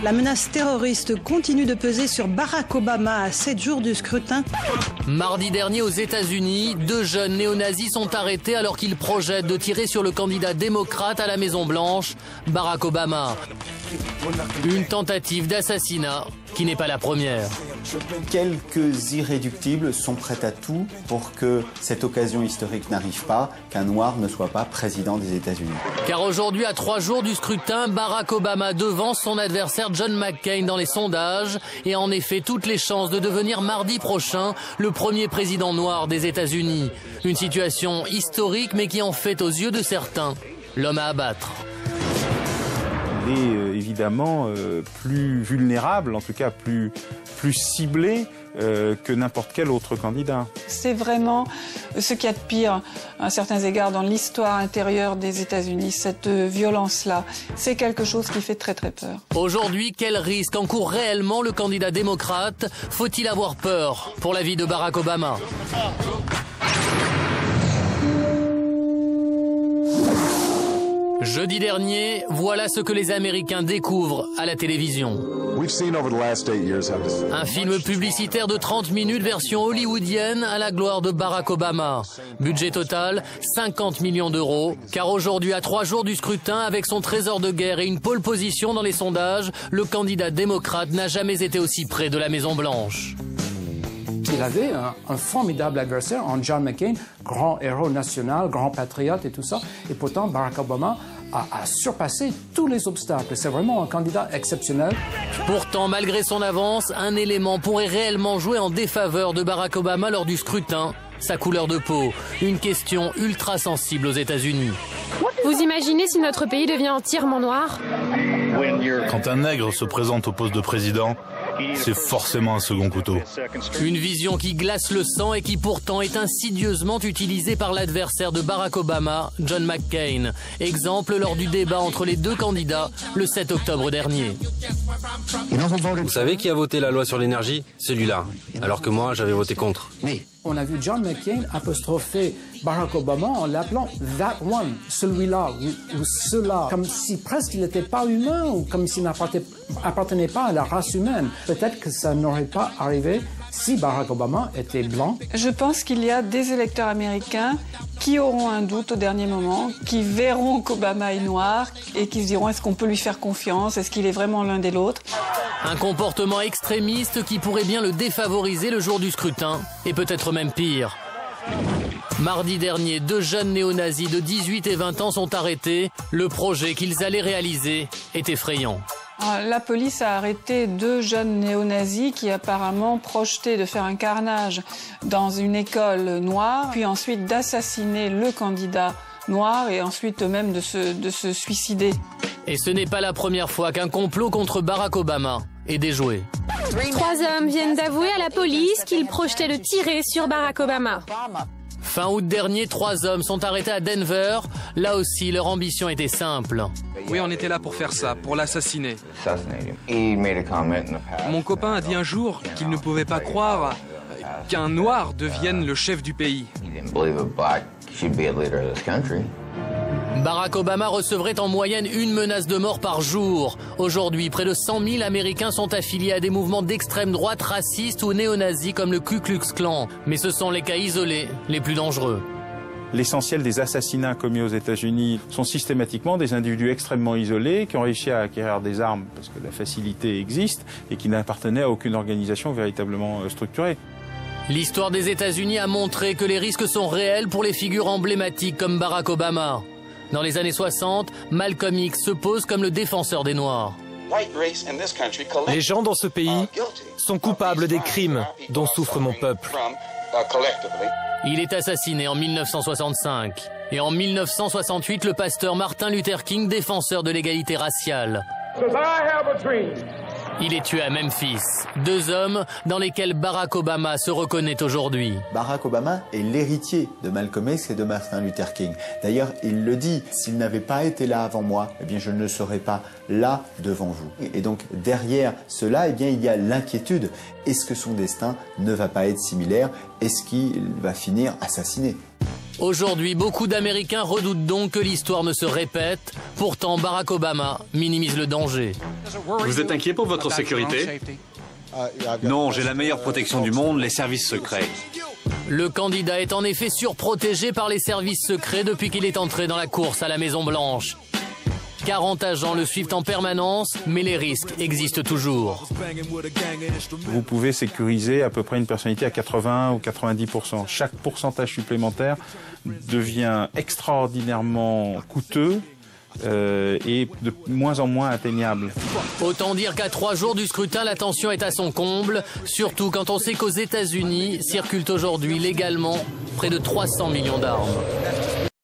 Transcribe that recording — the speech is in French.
La menace terroriste continue de peser sur Barack Obama à 7 jours du scrutin. Mardi dernier aux États-Unis, 2 jeunes néo-nazis sont arrêtés alors qu'ils projettent de tirer sur le candidat démocrate à la Maison-Blanche, Barack Obama. Une tentative d'assassinat qui n'est pas la première. Quelques irréductibles sont prêts à tout pour que cette occasion historique n'arrive pas, qu'un noir ne soit pas président des États-Unis. Car aujourd'hui, à 3 jours du scrutin, Barack Obama devance son adversaire John McCain dans les sondages et a en effet toutes les chances de devenir mardi prochain le premier président noir des États-Unis. Une situation historique mais qui en fait aux yeux de certains l'homme à abattre. Il est évidemment plus vulnérable, en tout cas plus ciblé que n'importe quel autre candidat. C'est vraiment ce qu'il y a de pire à certains égards dans l'histoire intérieure des États-Unis, cette violence-là. C'est quelque chose qui fait très très peur. Aujourd'hui, quel risque encourt réellement le candidat démocrate? Faut-il avoir peur pour la vie de Barack Obama? Jeudi dernier, voilà ce que les Américains découvrent à la télévision. Un film publicitaire de 30 minutes version hollywoodienne à la gloire de Barack Obama. Budget total, 50 millions d'euros. Car aujourd'hui, à 3 jours du scrutin, avec son trésor de guerre et une pole position dans les sondages, le candidat démocrate n'a jamais été aussi près de la Maison-Blanche. Il avait un formidable adversaire en John McCain, grand héros national, grand patriote et tout ça. Et pourtant, Barack Obama a surpassé tous les obstacles. C'est vraiment un candidat exceptionnel. Pourtant, malgré son avance, un élément pourrait réellement jouer en défaveur de Barack Obama lors du scrutin. Sa couleur de peau, une question ultra sensible aux États-Unis. Vous imaginez si notre pays devient entièrement noir? Quand un nègre se présente au poste de président, c'est forcément un second couteau. Une vision qui glace le sang et qui pourtant est insidieusement utilisée par l'adversaire de Barack Obama, John McCain. Exemple lors du débat entre les 2 candidats le 7 octobre dernier. Vous savez qui a voté la loi sur l'énergie? Celui-là. Alors que moi, j'avais voté contre. On a vu John McCain apostropher Barack Obama en l'appelant « that one », celui-là ou cela, comme si presque il n'était pas humain ou comme s'il n'appartenait pas à la race humaine. Peut-être que ça n'aurait pas arrivé si Barack Obama était blanc. Je pense qu'il y a des électeurs américains qui auront un doute au dernier moment, qui verront qu'Obama est noir et qui se diront est-ce qu'on peut lui faire confiance, est-ce qu'il est vraiment l'un des l'autre. Un comportement extrémiste qui pourrait bien le défavoriser le jour du scrutin, et peut-être même pire. Mardi dernier, 2 jeunes néo-nazis de 18 et 20 ans sont arrêtés. Le projet qu'ils allaient réaliser est effrayant. La police a arrêté 2 jeunes néo-nazis qui apparemment projetaient de faire un carnage dans une école noire, puis ensuite d'assassiner le candidat noir et ensuite eux-mêmes de se suicider. Et ce n'est pas la première fois qu'un complot contre Barack Obama est déjoué. 3 hommes viennent d'avouer à la police qu'ils projetaient de tirer sur Barack Obama. Fin août dernier, 3 hommes sont arrêtés à Denver. Là aussi, leur ambition était simple. Oui, on était là pour faire ça, pour l'assassiner. Mon copain a dit un jour qu'il ne pouvait pas croire qu'un noir devienne le chef du pays. Barack Obama recevrait en moyenne 1 menace de mort par jour. Aujourd'hui, près de 100 000 Américains sont affiliés à des mouvements d'extrême droite racistes ou néo-nazis comme le Ku Klux Klan. Mais ce sont les cas isolés les plus dangereux. L'essentiel des assassinats commis aux États-Unis sont systématiquement des individus extrêmement isolés qui ont réussi à acquérir des armes parce que la facilité existe et qui n'appartenaient à aucune organisation véritablement structurée. L'histoire des États-Unis a montré que les risques sont réels pour les figures emblématiques comme Barack Obama. Dans les années 60, Malcolm X se pose comme le défenseur des Noirs. Les gens dans ce pays sont coupables des crimes dont souffre mon peuple. Il est assassiné en 1965. Et en 1968, le pasteur Martin Luther King, défenseur de l'égalité raciale. Il est tué à Memphis. 2 hommes dans lesquels Barack Obama se reconnaît aujourd'hui. Barack Obama est l'héritier de Malcolm X et de Martin Luther King. D'ailleurs, il le dit, s'il n'avait pas été là avant moi, eh bien, je ne serais pas là devant vous. Et donc, derrière cela, eh bien, il y a l'inquiétude. Est-ce que son destin ne va pas être similaire? Est-ce qu'il va finir assassiné? Aujourd'hui, beaucoup d'Américains redoutent donc que l'histoire ne se répète. Pourtant, Barack Obama minimise le danger. Vous êtes inquiet pour votre sécurité? Non, j'ai la meilleure protection du monde, les services secrets. Le candidat est en effet surprotégé par les services secrets depuis qu'il est entré dans la course à la Maison-Blanche. 40 agents le suivent en permanence, mais les risques existent toujours. Vous pouvez sécuriser à peu près une personnalité à 80 ou 90%. Chaque pourcentage supplémentaire devient extraordinairement coûteux et de moins en moins atteignable. Autant dire qu'à 3 jours du scrutin, la tension est à son comble, surtout quand on sait qu'aux États-Unis circulent aujourd'hui légalement près de 300 millions d'armes.